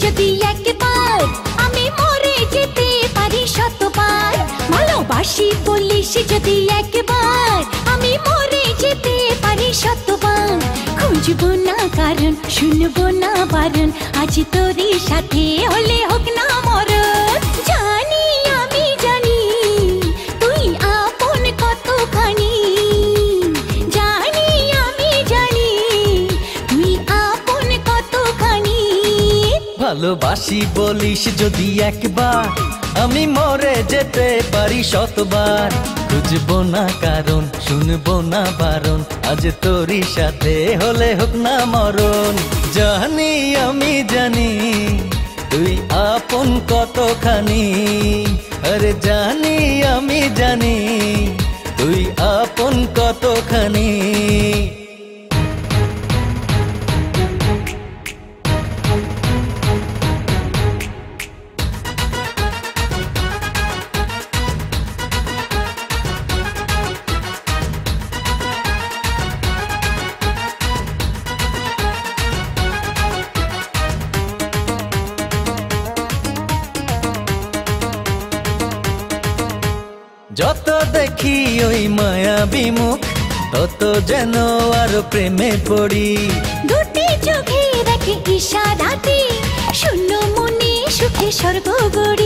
যদি একবার আমি মরে যেতে পারি শতবার। ভালোবাসি বলিস যদি একবার আমি মরে যেতে পারি শতবার। খুঁজবো না কারণ, শুনবো না বারণ, আজ তোরই সাথে হলে হোক না মরণ। জানি আমি জানি তুই আপন কতখানি, জানি আমি জানি তুই আপন কতখানি। ভালোবাসি বলিস যদি একবার আমি মরে যেতে পারি শতবার। খুঁজবো না কারণ, শুনবো না বারণ, আজ তোরই সাথে হলে হোক না মরণ। জানি আমি জানি তুই আপন কতখানি, আরে জানি আমি জানি তুই আপন কতখানি। যত দেখি ওই মায়াবী মুখ, তত যেন আরো প্রেমে পড়ি। দুটি চোখে রাখে ইশারাতে, শূন্য মনে সুখে স্বর্গ গড়ি।